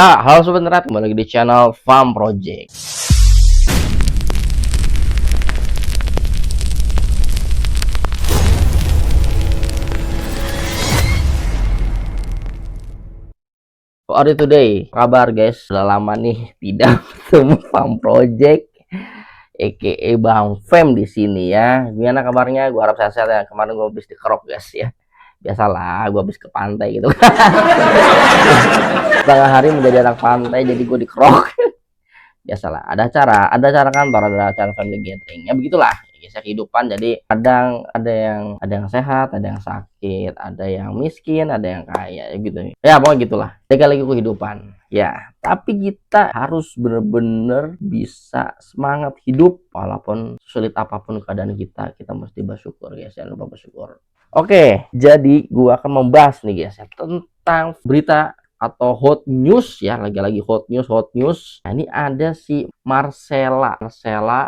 Ya, halo Sobat Nerat, kembali lagi di channel Farm Project. How are you today? Kabar guys, sudah lama nih tidak ketemu Farm Project, aka Bang Fem di sini ya. Gimana kabarnya? Gua harap sehat-sehat ya. Kemarin gua habis dikerok guys ya. Biasalah, gua habis ke pantai gitu. Setengah hari menjadi anak pantai, jadi gua dikerok. Biasalah, ada acara kantor, ada acara family gathering ya, begitulah kisah kehidupan. Jadi kadang ada yang sehat, ada yang sakit, ada yang miskin, ada yang kaya gitu ya, pokoknya gitulah, lagi kehidupan ya. Tapi kita harus bener-bener bisa semangat hidup walaupun sulit apapun keadaan kita mesti bersyukur guys, jangan lupa bersyukur. Oke, jadi gua akan membahas nih guys ya, tentang berita atau hot news ya, lagi-lagi hot news. Nah, ini ada si Marcella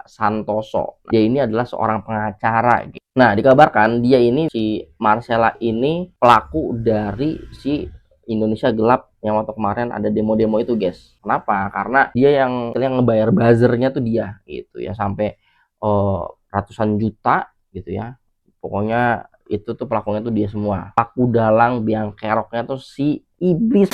Santoso. Dia ini adalah seorang pengacara. Nah, dikabarkan dia ini, si Marcella ini pelaku dari si Indonesia Gelap yang waktu kemarin ada demo-demo itu guys. Kenapa? Karena dia yang ngebayar buzzernya tuh dia gitu ya, sampai ratusan juta gitu ya. Pokoknya itu tuh pelakunya tuh dia semua. Paku dalang biang keroknya tuh si iblis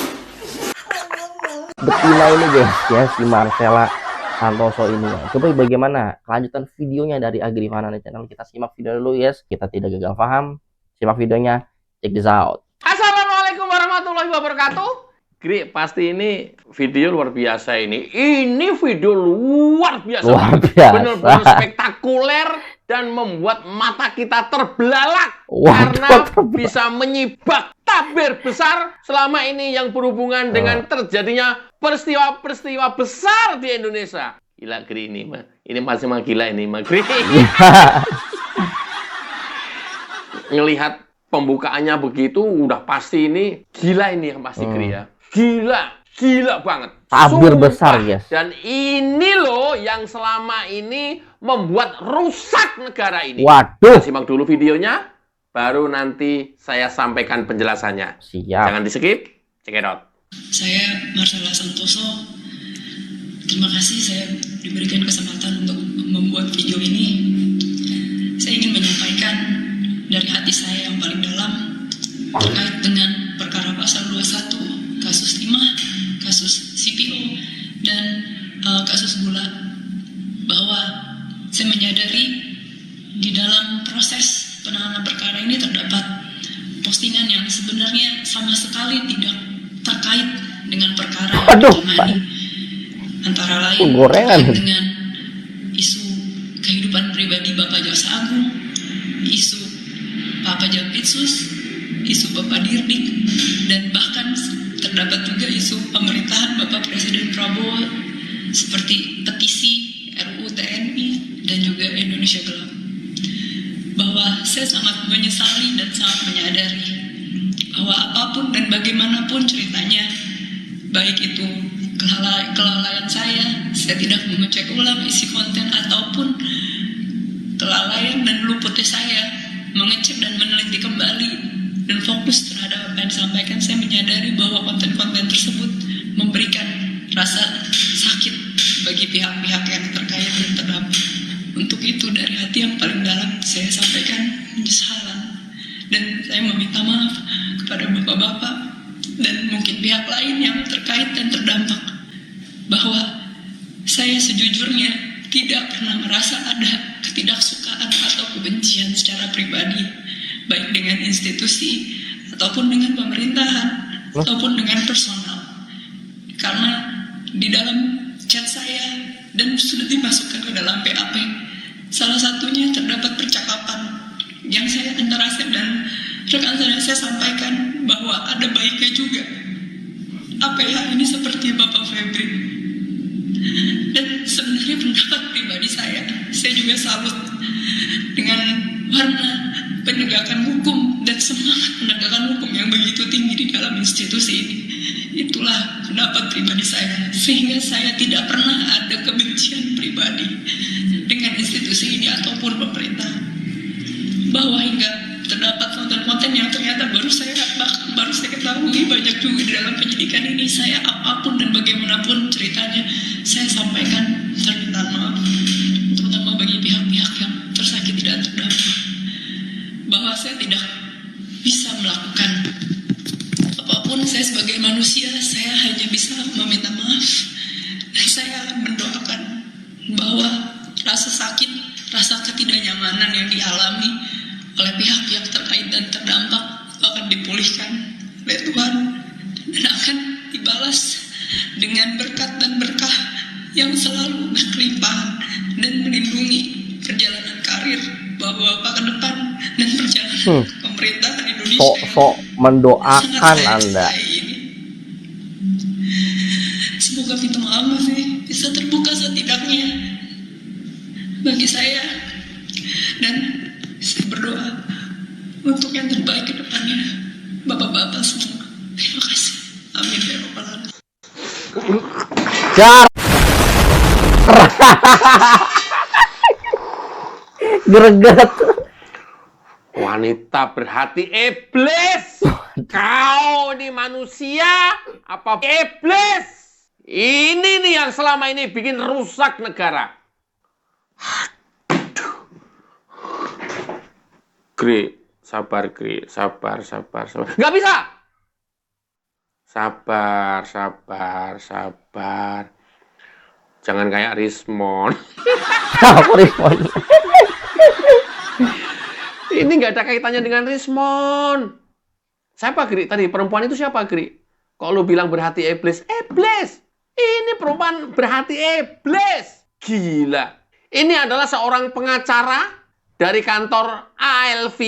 betina ini guys ya, si Marcella Santoso ini ya. Coba bagaimana kelanjutan videonya dari Agrifana channel, kita simak video dulu guys. Kita tidak gagal paham, simak videonya, check this out. Assalamualaikum warahmatullahi wabarakatuh. Gri, pasti ini video luar biasa ini. Ini video luar biasa. Benar-benar spektakuler dan membuat mata kita terbelalak. Karena bisa menyibak tabir besar selama ini yang berhubungan dengan terjadinya peristiwa-peristiwa besar di Indonesia. Gila Gri ini mah. Ini masih mah gila ini mah Gri. Ngelihat pembukaannya begitu udah pasti ini gila ini yang pasti Gri ya. Gila banget. Tabir besar guys. Dan ini loh yang selama ini membuat rusak negara ini. Waduh. Simak dulu videonya, baru nanti saya sampaikan penjelasannya. Siap. Jangan di skip, check it out. Saya Marcella Santoso. Terima kasih saya diberikan kesempatan untuk membuat video ini. Saya ingin menyampaikan dari hati saya yang paling dalam terkait dengan perkara pasal 21 kasus timah, kasus CPO, dan kasus gula, bahwa saya menyadari di dalam proses penanganan perkara ini terdapat postingan yang sebenarnya sama sekali tidak terkait dengan perkara yang ditangani, antara lain terkait dengan isu kehidupan pribadi Bapak Jaksa Agung, isu Bapak Jampitsus, isu Bapak Dirdik, dan bahkan terdapat juga isu pemerintahan Bapak Presiden Prabowo seperti petisi RUU TNI dan juga Indonesia Gelap. Bahwa saya sangat menyesali dan sangat menyadari bahwa apapun dan bagaimanapun ceritanya, baik itu kelalaian saya tidak mengecek ulang isi konten, ataupun kelalaian dan luputnya saya mengecek dan meneliti kembali dan fokus terhadap apa yang disampaikan, saya menyadari bahwa konten-konten tersebut memberikan rasa sakit bagi pihak-pihak yang terkait dan terdampak. Untuk itu dari hati yang paling dalam saya sampaikan penyesalan, dan saya meminta maaf kepada bapak-bapak dan mungkin pihak lain yang terkait dan terdampak, bahwa saya sejujurnya tidak pernah merasa ada ketidaksukaan atau kebencian secara pribadi, baik dengan institusi ataupun dengan pemerintahan ataupun dengan personal. Karena di dalam chat saya dan sudah dimasukkan ke dalam PAP, salah satunya terdapat percakapan yang saya antara saya dan rekan saya sampaikan bahwa ada baiknya juga APH ini seperti Bapak Febri. Dan sebenarnya pendapat pribadi saya juga salut dengan warna penegakan hukum dan semangat penegakan hukum yang begitu tinggi di dalam institusi ini. Itulah pendapat pribadi saya, sehingga saya tidak pernah ada kebencian pribadi dengan institusi ini ataupun pemerintah. Bahwa hingga terdapat konten-konten yang ternyata baru saya ketahui banyak juga di dalam penyidikan penyidikan ini saya apapun dan bagaimanapun ceritanya saya sampaikan permintaan maaf, terutama bagi pihak-pihak yang tersakiti dan terdampak, bahwa saya tidak bisa melakukan apapun. Saya sebagai manusia, saya hanya bisa meminta maaf, dan saya mendoakan bahwa rasa sakit, rasa ketidaknyamanan yang dialami oleh pihak-pihak terkait dan terdampak akan dipulihkan oleh Tuhan dan akan dibalas dengan berkat dan berkah yang selalu berkelimpahan dan melindungi perjalanan karir Bapak-Bapak ke depan dan perjalanan pemerintahan Indonesia. Sok mendoakan Anda. Semoga pintu maaf bisa terbuka setidaknya bagi saya, dan saya berdoa untuk yang terbaik ke depannya Bapak-bapak semua. Terima kasih. Amin ya rabbal alamin. Jar. Greget. Wanita berhati iblis. Kau ini manusia apa iblis? Ini nih yang selama ini bikin rusak negara. Gri, sabar Gri, sabar. Nggak bisa. Sabar. Jangan kayak Rismon. Apa Rismon? Ini nggak ada kaitannya dengan Rismon. Siapa Gri? Tadi perempuan itu siapa Gri? Kok lu bilang berhati iblis? Iblis! Ini perempuan berhati iblis. Gila. Ini adalah seorang pengacara dari kantor AALV,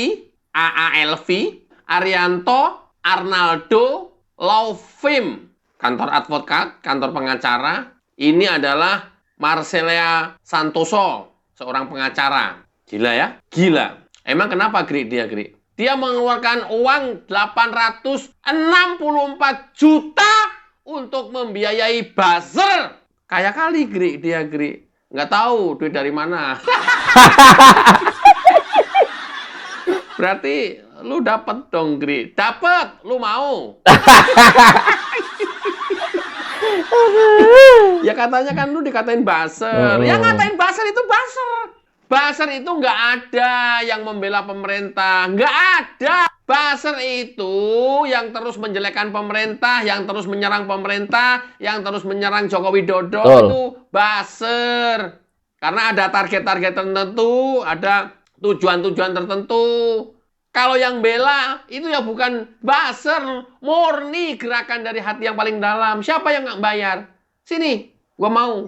Arianto Arnaldo Law Firm. Kantor advokat, kantor pengacara. Ini adalah Marcelia Santoso, seorang pengacara. Gila ya? Gila. Emang kenapa Gri dia Gri? Dia mengeluarkan uang 864 juta untuk membiayai buzzer. Kayak kali Gri dia Gri. Nggak tahu duit dari mana. Berarti lu dapet dong Gri. Dapet, lu mau. Ya katanya kan lu dikatain buzzer. Ya ngatain buzzer itu buzzer. Buzzer itu nggak ada yang membela pemerintah. Nggak ada. Buzzer itu yang terus menjelekkan pemerintah, yang terus menyerang pemerintah, yang terus menyerang Joko Widodo. Itu buzzer. Karena ada target-target tertentu, ada tujuan-tujuan tertentu. Kalau yang bela, itu ya bukan buzzer. Murni gerakan dari hati yang paling dalam. Siapa yang nggak bayar? Sini, gua mau.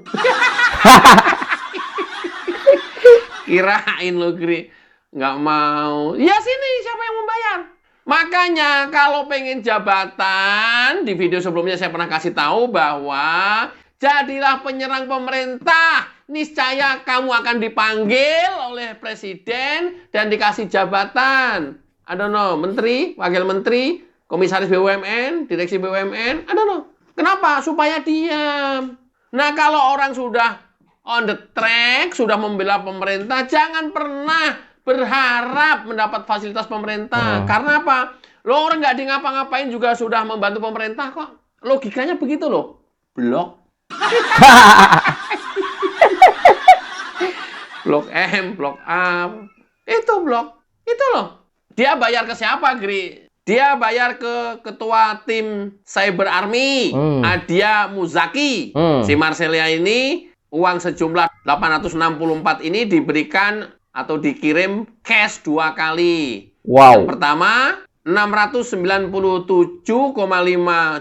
Kirain lo Gri nggak mau. Ya sini, siapa yang membayar? Makanya kalau pengen jabatan, di video sebelumnya saya pernah kasih tahu bahwa jadilah penyerang pemerintah. Niscaya kamu akan dipanggil oleh presiden dan dikasih jabatan. I don't know, menteri, wakil menteri, komisaris BUMN, direksi BUMN, I don't know. Kenapa? Supaya diam. Nah kalau orang sudah on the track, sudah membela pemerintah, jangan pernah berharap mendapat fasilitas pemerintah. Karena apa? Lo orang nggak di ngapa-ngapain juga sudah membantu pemerintah kok. Logikanya begitu loh. Blok. Blok M, blok A. Itu blok. Itu loh. Dia bayar ke siapa, Gri? Dia bayar ke ketua tim Cyber Army, Adia Muzaki. Si Marcelia ini uang sejumlah 864 ini diberikan atau dikirim cash 2 kali. Wow. Yang pertama 697,5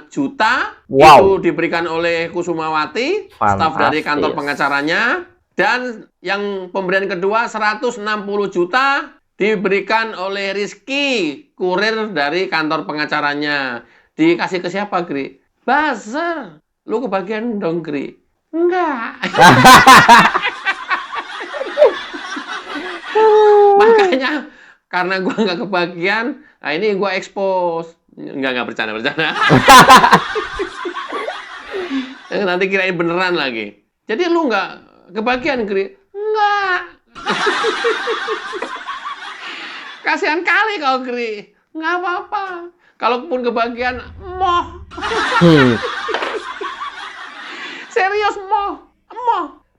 juta. Wow. Itu diberikan oleh Kusumawati, staf dari kantor pengacaranya. Dan yang pemberian kedua 160 juta diberikan oleh Rizky, kurir dari kantor pengacaranya. Dikasih ke siapa, Gri? Buzzer. Lu kebagian dong, Gri? Enggak. Makanya karena gua nggak kebagian, nah ini gua expose. Enggak bercanda. Nanti kirain beneran lagi. Jadi lu nggak kebagian, Gri? Enggak. Kasihan kali kau, Gri. Nggak apa-apa. Kalaupun kebagian moh. Serius moh.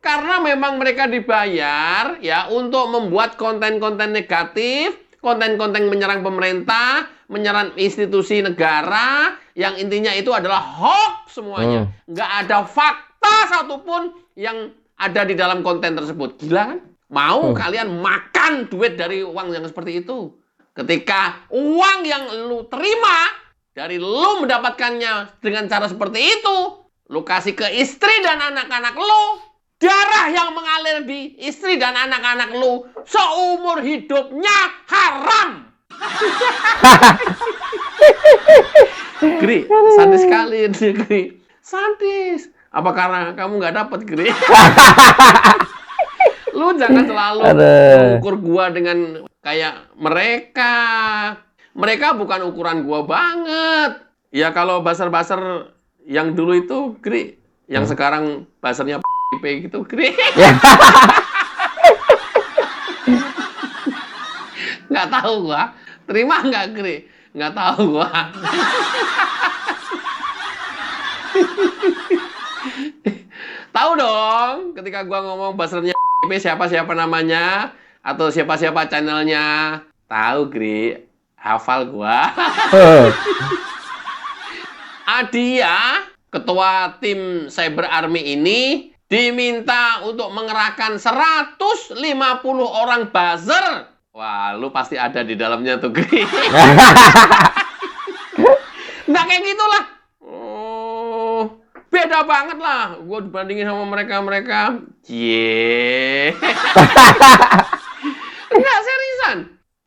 Karena memang mereka dibayar ya untuk membuat konten-konten negatif, konten-konten menyerang pemerintah, menyerang institusi negara, yang intinya itu adalah hoax semuanya. Nggak ada fakta satupun yang ada di dalam konten tersebut. Gila kan? Mau kalian makan duit dari uang yang seperti itu? Ketika uang yang lu terima dari lu mendapatkannya dengan cara seperti itu, lu kasih ke istri dan anak-anak lu, darah yang mengalir di istri dan anak-anak lu seumur hidupnya haram. Gri, sadis sekali ini, Gri. Sadis. Apa karena kamu nggak dapat, Gri? Lu jangan selalu mengukur gua dengan kayak mereka. Mereka bukan ukuran gua banget. Ya kalau baser-baser yang dulu itu, Gri, yang sekarang basernya gitu, Gri. Nggak tahu gua. Terima nggak, Gri? Nggak tahu gua. Tahu dong, ketika gua ngomong basernya siapa-siapa namanya atau siapa-siapa channelnya. Tahu, Gri. Hafal gua. Adia, ketua tim Cyber Army ini diminta untuk mengerahkan 150 orang buzzer. Wah, lu pasti ada di dalamnya tuh, Gri. Nggak kayak gitulah. Oh, beda banget lah. Gue dibandingin sama mereka-mereka. Enggak, seriusan.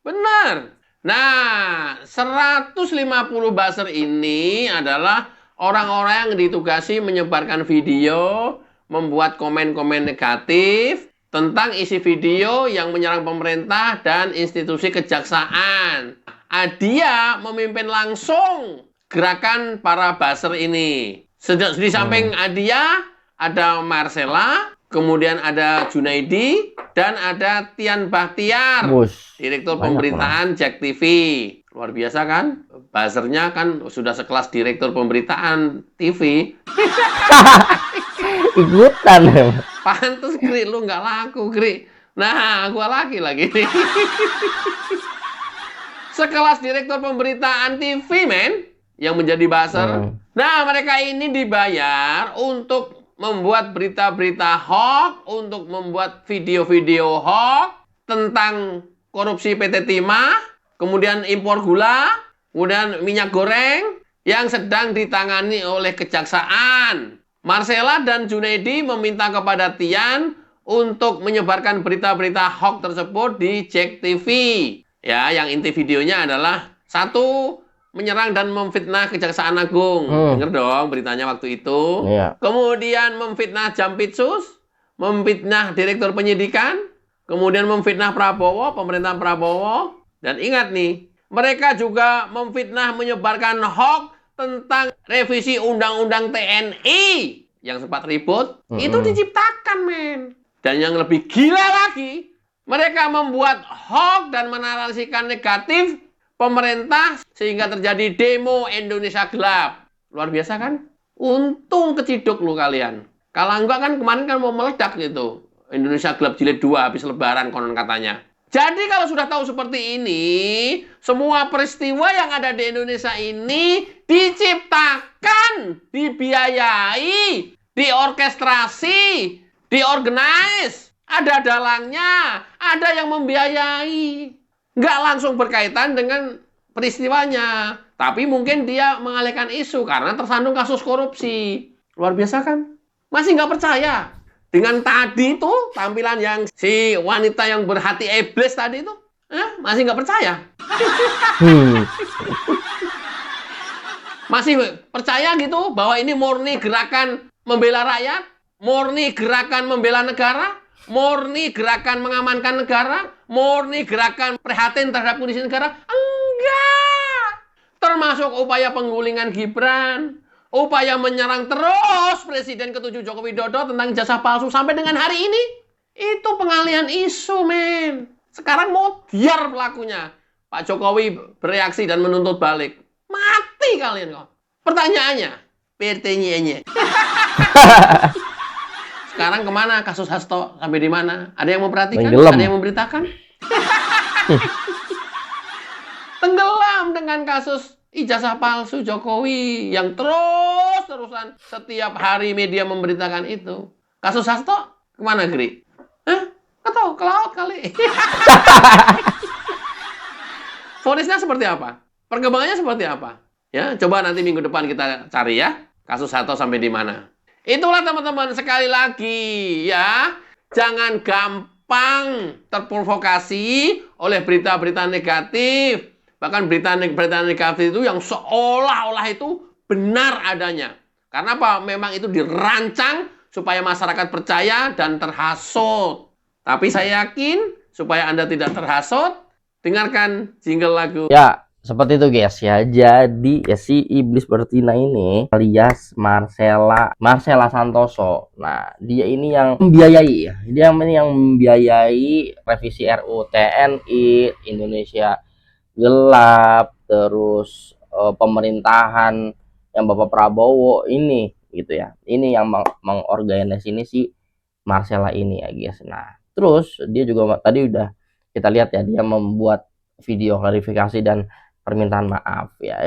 Benar. Nah, 150 buzzer ini adalah orang-orang yang ditugasi menyebarkan video, membuat komen-komen negatif tentang isi video yang menyerang pemerintah dan institusi kejaksaan. Adia memimpin langsung gerakan para buzzer ini. Di samping Adia, ada Marcella, kemudian ada Junaidi, dan ada Tian Bahtiar, Direktur Pemberitaan Jack TV. Luar biasa kan? Buzzernya kan sudah sekelas Direktur Pemberitaan TV. Ikutan ya. Pantes, Gri, lu nggak laku, Gri. Nah, gua lagi nih. Sekelas Direktur Pemberitaan TV, men, yang menjadi buzzer. Nah, mereka ini dibayar untuk membuat berita-berita hoax, untuk membuat video-video hoax tentang korupsi PT Timah, kemudian impor gula, kemudian minyak goreng yang sedang ditangani oleh kejaksaan. Marcella dan Junaidi meminta kepada Tian untuk menyebarkan berita-berita hoax tersebut di Jack TV. Ya, yang inti videonya adalah 1, menyerang dan memfitnah Kejaksaan Agung. Dengar dong beritanya waktu itu. Kemudian memfitnah Jampitsus, memfitnah Direktur Penyidikan, kemudian memfitnah Prabowo, pemerintahan Prabowo. Dan ingat nih, mereka juga memfitnah, menyebarkan hoax tentang revisi Undang-Undang TNI yang sempat ribut. Itu diciptakan, men. Dan yang lebih gila lagi, mereka membuat hoax dan menarasikan negatif pemerintah sehingga terjadi demo Indonesia Gelap. Luar biasa kan? Untung keciduk lu kalian. Kalau enggak kan kemarin kan mau meledak gitu. Indonesia Gelap Jilid 2 habis lebaran konon katanya. Jadi kalau sudah tahu seperti ini, semua peristiwa yang ada di Indonesia ini diciptakan, dibiayai, diorkestrasi, diorganize. Ada dalangnya, ada yang membiayai. Nggak langsung berkaitan dengan peristiwanya. Tapi mungkin dia mengalihkan isu karena tersandung kasus korupsi. Luar biasa kan? Masih nggak percaya? Dengan tadi itu, tampilan yang si wanita yang berhati iblis tadi itu. Masih nggak percaya? Masih percaya gitu bahwa ini murni gerakan membela rakyat? Murni gerakan membela negara? Murni gerakan mengamankan negara? Murni gerakan prihatin terhadap kondisi negara? Enggak! Termasuk upaya penggulingan Gibran, upaya menyerang terus Presiden ke-7 Joko Widodo tentang ijazah palsu sampai dengan hari ini. Itu pengalihan isu, men. Sekarang mau biar pelakunya. Pak Jokowi bereaksi dan menuntut balik. Mati kalian kok. Pertanyaannya, PT-nya. Sekarang kemana kasus Hasto? Sampai di mana? Ada yang memperhatikan? Tenggelam. Ada yang memberitakan? Tenggelam dengan kasus ijazah palsu Jokowi yang terus-terusan setiap hari media memberitakan itu. Kasus Hasto kemana, Gri? Hah? Nggak tahu, ke laut kali. Vonisnya seperti apa? Perkembangannya seperti apa? Ya, coba nanti minggu depan kita cari ya. Kasus Hasto sampai di mana? Itulah teman-teman, sekali lagi ya. Jangan gampang terprovokasi oleh berita-berita negatif. Bahkan berita-berita negatif itu yang seolah-olah itu benar adanya. Karena apa? Memang itu dirancang supaya masyarakat percaya dan terhasut. Tapi saya yakin supaya Anda tidak terhasut, dengarkan jingle lagu. Ya, seperti itu guys ya. Jadi ya, si iblis betina ini alias Marcella Santoso. Nah, dia ini yang membiayai ya. Dia ini yang membiayai revisi RUU TNI, Indonesia Gelap, terus pemerintahan yang Bapak Prabowo ini gitu ya. Ini yang mengorganisasi ini si Marcella ini ya guys. Nah, terus dia juga tadi udah kita lihat ya, dia membuat video klarifikasi dan permintaan maaf ya.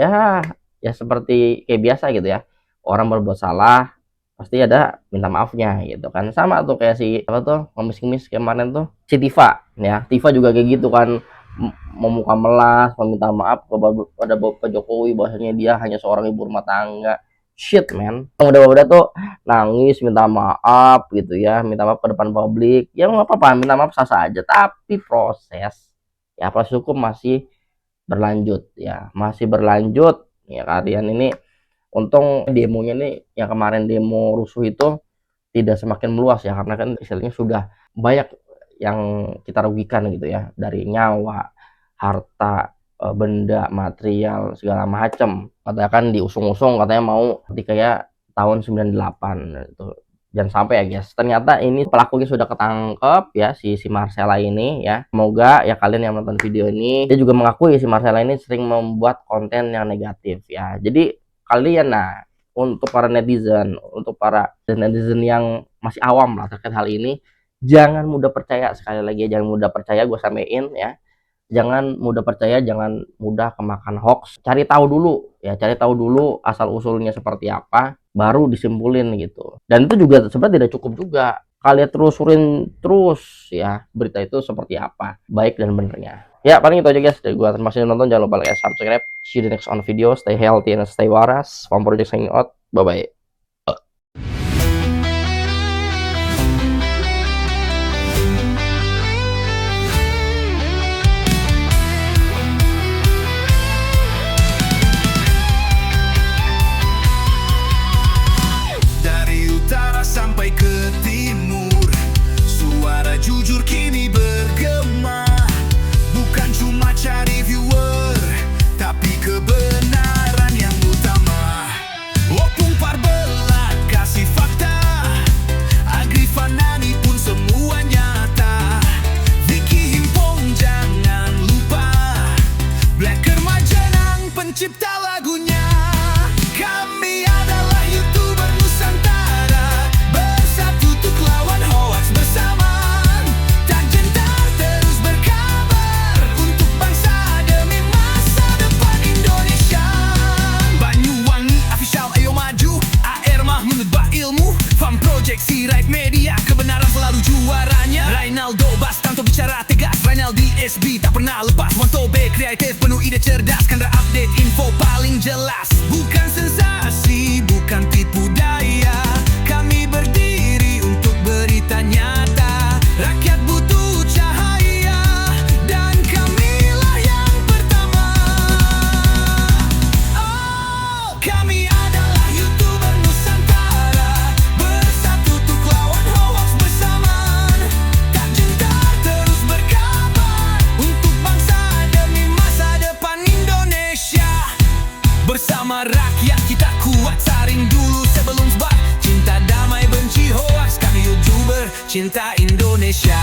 Ya seperti kayak biasa gitu ya. Orang berbuat salah pasti ada minta maafnya gitu kan. Sama tuh kayak si apa tuh ngemis-ngemis kemarin tuh si Tifa ya. Tifa juga kayak gitu kan, memuka melas meminta maaf kepada Bapak Jokowi bahwasanya dia hanya seorang ibu rumah tangga. Shit man, udah tuh nangis minta maaf gitu ya, minta maaf ke depan publik ya, nggak apa-apa, minta maaf sah-sah aja, tapi proses hukum masih berlanjut ya, kalian ini. Untung demonya nih yang kemarin demo rusuh itu tidak semakin meluas ya, karena kan istilahnya sudah banyak yang kita rugikan gitu ya, dari nyawa, harta, benda, material, segala macam. Katanya kan diusung-usung katanya mau ketika ya tahun 98 itu. Jangan sampai ya guys. Ternyata ini pelakunya sudah ketangkep ya, si Marcella ini ya. Semoga ya kalian yang nonton video ini, dia juga mengakui si Marcella ini sering membuat konten yang negatif ya. Jadi kalian untuk para netizen, untuk para netizen yang masih awam lah terkait hal ini, jangan mudah percaya. Sekali lagi, jangan mudah percaya, gue sampaikan ya. Jangan mudah percaya, jangan mudah kemakan hoax. Cari tahu dulu asal usulnya seperti apa, baru disimpulin gitu. Dan itu juga sebenarnya tidak cukup juga. Kalian telusurin terus ya berita itu seperti apa, baik dan benernya. Ya paling itu aja guys dari gua. Terima kasih nonton, jangan lupa like, subscribe. See you the next on video. Stay healthy and stay waras. From Project signing out. Bye bye. Sampai ke timur, suara jujur kini bergema. Bukan cuma cari viewer, tapi kebenaran yang utama. Opung Parbelat kasih fakta, Agrifan Nani pun semua nyata. Vicky Himpong jangan lupa, Blacker Majenang pencipta lagunya. Kami adalah YouTuber Nusantara, bersatu untuk lawan hoax bersamaan. Tak gentar terus berkabar untuk bangsa demi masa depan Indonesia. Banyuwangi official ayo maju, AR Mahmud Ilmu, Farm Project Sirait Media, kebenaran selalu juaranya. Rainaldo Bastanto bicara tegas, Rainaldi SB tak pernah lepas. Wantobe kreatif penuh ide cerdas, Kandra update info paling jelas. Bukan sensasi, bukan tipu daya, kami berdiri untuk berita nyata. Rakyat butuh cahaya, dan kamilah yang pertama. Oh, kami adalah YouTuber Nusantara, bersatu untuk lawan hoax bersamaan. Tak gentar terus berkabar untuk bangsa demi masa depan Indonesia. Bersama rakyat kita kuat, saring dulu sebelum sebar. Cinta damai benci hoax, kami YouTuber cinta Indonesia.